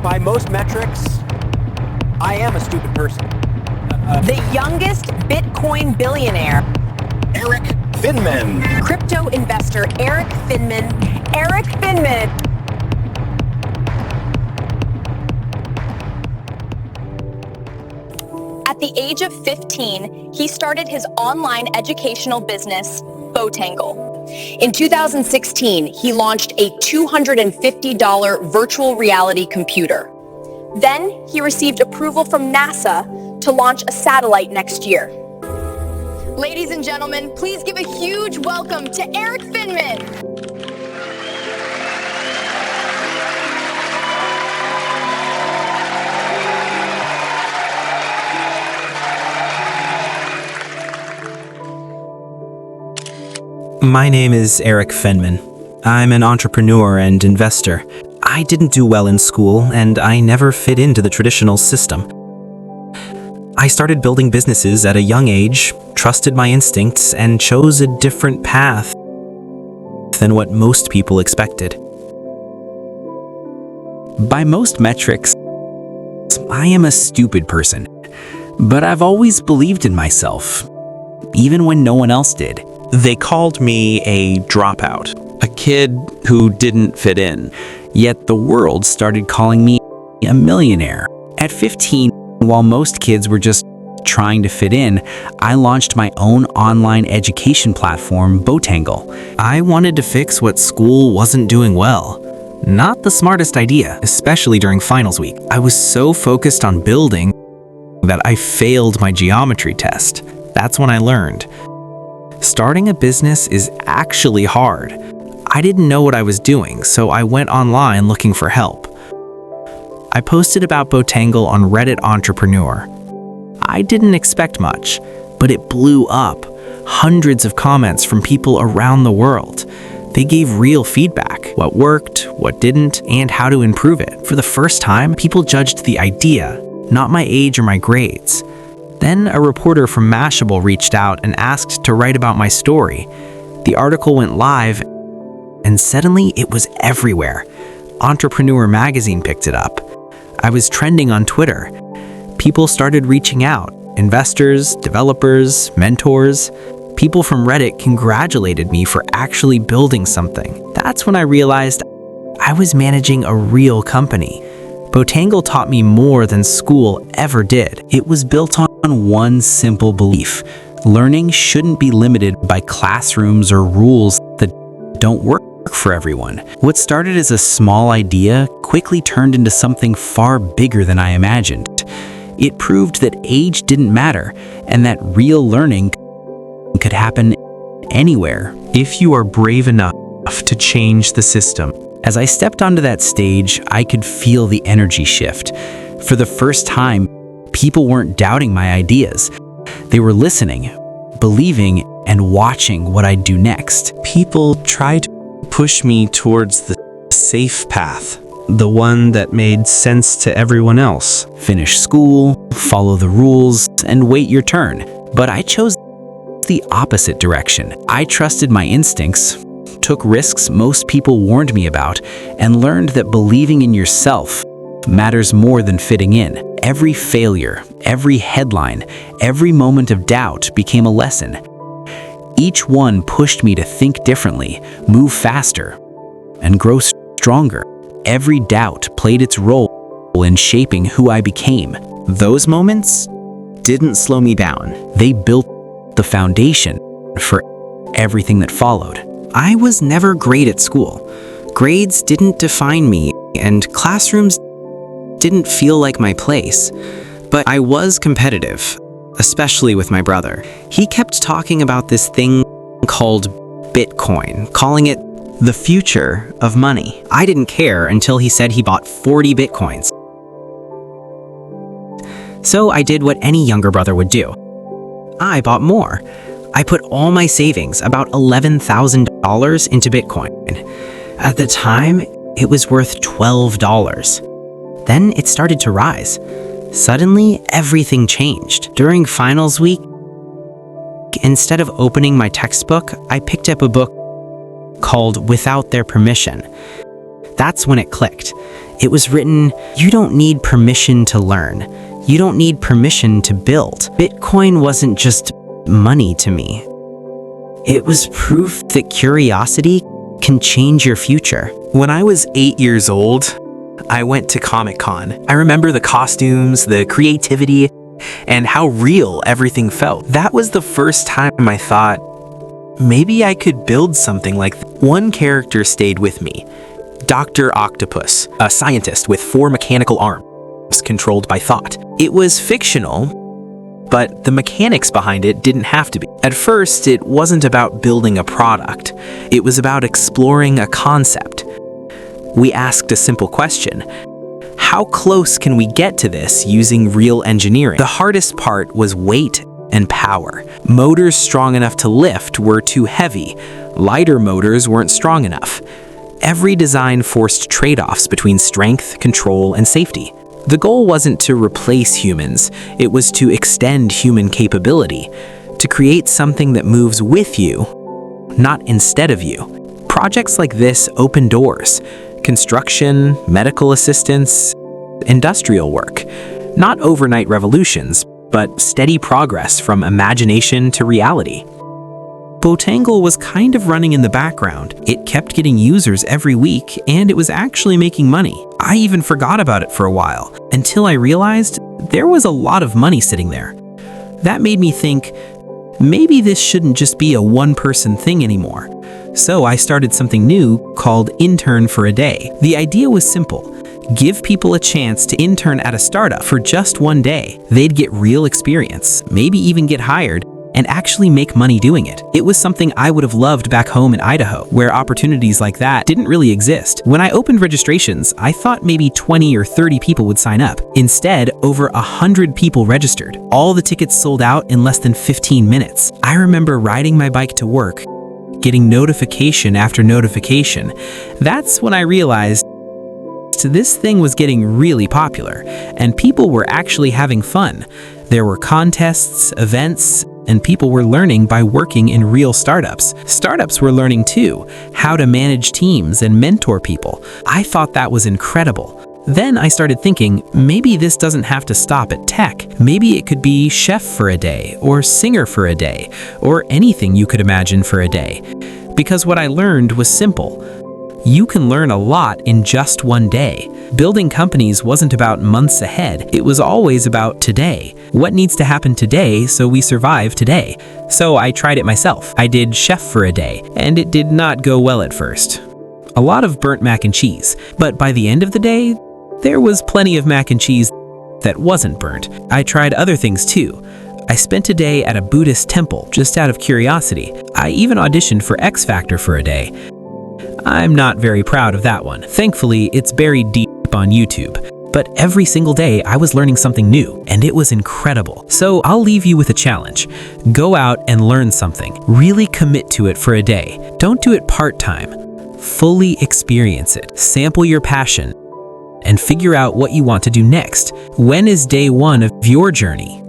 By most metrics, I am a stupid person. The youngest Bitcoin billionaire. Erik Finman. Crypto investor Erik Finman. Erik Finman. At the age of 15, he started his online educational business, Botangle. In 2016, he launched a $250 virtual reality computer. Then he received approval from NASA to launch a satellite next year. Ladies and gentlemen, please give a huge welcome to Erik Finman. My name is Erik Finman. I'm an entrepreneur and investor. I didn't do well in school, and I never fit into the traditional system. I started building businesses at a young age, trusted my instincts, and chose a different path than what most people expected. By most metrics, I am a stupid person, but I've always believed in myself, even when no one else did. They called me a dropout, a kid who didn't fit in, yet the world started calling me a millionaire. At 15, while most kids were just trying to fit in, I launched my own online education platform, Botangle. I wanted to fix what school wasn't doing well. Not the smartest idea, especially during finals week. I was so focused on building that I failed my geometry test. That's when I learned. Starting a business is actually hard. I didn't know what I was doing, so I went online looking for help. I posted about Botangle on Reddit Entrepreneur. I didn't expect much, but it blew up. Hundreds of comments from people around the world. They gave real feedback, what worked, what didn't, and how to improve it. For the first time, people judged the idea, not my age or my grades. Then a reporter from Mashable reached out and asked to write about my story. The article went live, and suddenly it was everywhere. Entrepreneur magazine picked it up. I was trending on Twitter. People started reaching out. Investors, developers, mentors. People from Reddit congratulated me for actually building something. That's when I realized I was managing a real company. Botangle taught me more than school ever did. It was built on one simple belief. Learning shouldn't be limited by classrooms or rules that don't work for everyone. What started as a small idea quickly turned into something far bigger than I imagined. It proved that age didn't matter and that real learning could happen anywhere if you are brave enough to change the system. As I stepped onto that stage, I could feel the energy shift. For the first time, people weren't doubting my ideas. They were listening, believing, and watching what I'd do next. People tried to push me towards the safe path, the one that made sense to everyone else. Finish school, follow the rules, and wait your turn. But I chose the opposite direction. I trusted my instincts, took risks most people warned me about, and learned that believing in yourself matters more than fitting in. Every failure, every headline, every moment of doubt became a lesson. Each one pushed me to think differently, move faster, and grow stronger. Every doubt played its role in shaping who I became. Those moments didn't slow me down. They built the foundation for everything that followed. I was never great at school. Grades didn't define me, and classrooms didn't feel like my place. But I was competitive, especially with my brother. He kept talking about this thing called Bitcoin, calling it the future of money. I didn't care until he said he bought 40 Bitcoins. So I did what any younger brother would do. I bought more. I put all my savings, about $11,000, into Bitcoin. At the time, it was worth $12. Then it started to rise. Suddenly, everything changed. During finals week, instead of opening my textbook, I picked up a book called Without Their Permission. That's when it clicked. It was written, "You don't need permission to learn. You don't need permission to build." Bitcoin wasn't just money to me. It was proof that curiosity can change your future. When I was 8 years old, I went to Comic-Con. I remember the costumes, the creativity, and how real everything felt. That was the first time I thought, maybe I could build something like that. One character stayed with me, Dr. Octopus, a scientist with 4 mechanical arms controlled by thought. It was fictional, but the mechanics behind it didn't have to be. At first, it wasn't about building a product. It was about exploring a concept. We asked a simple question: how close can we get to this using real engineering? The hardest part was weight and power. Motors strong enough to lift were too heavy. Lighter motors weren't strong enough. Every design forced trade-offs between strength, control, and safety. The goal wasn't to replace humans, it was to extend human capability, to create something that moves with you, not instead of you. Projects like this open doors: construction, medical assistance, industrial work. Not overnight revolutions, but steady progress from imagination to reality. Botangle was kind of running in the background. It kept getting users every week, and it was actually making money. I even forgot about it for a while, until I realized there was a lot of money sitting there. That made me think, maybe this shouldn't just be a one-person thing anymore. So I started something new called Intern for a Day. The idea was simple. Give people a chance to intern at a startup for just one day. They'd get real experience, maybe even get hired, and actually make money doing it. It was something I would have loved back home in Idaho, where opportunities like that didn't really exist. When I opened registrations, I thought maybe 20 or 30 people would sign up. Instead, over 100 people registered. All the tickets sold out in less than 15 minutes. I remember riding my bike to work, getting notification after notification. That's when I realized this thing was getting really popular, and people were actually having fun. There were contests, events, and people were learning by working in real startups. Startups were learning too, how to manage teams and mentor people. I thought that was incredible. Then I started thinking, maybe this doesn't have to stop at tech. Maybe it could be chef for a day, or singer for a day, or anything you could imagine for a day. Because what I learned was simple. You can learn a lot in just one day. Building companies wasn't about months ahead. It was always about today. What needs to happen today so we survive today? So I tried it myself. I did chef for a day, and it did not go well at first. A lot of burnt mac and cheese, but by the end of the day, there was plenty of mac and cheese that wasn't burnt. I tried other things too. I spent a day at a Buddhist temple just out of curiosity. I even auditioned for X Factor for a day. I'm not very proud of that one. Thankfully, it's buried deep on YouTube. But every single day, I was learning something new, and it was incredible. So I'll leave you with a challenge. Go out and learn something. Really commit to it for a day. Don't do it part-time. Fully experience it. Sample your passion, and figure out what you want to do next. When is day one of your journey?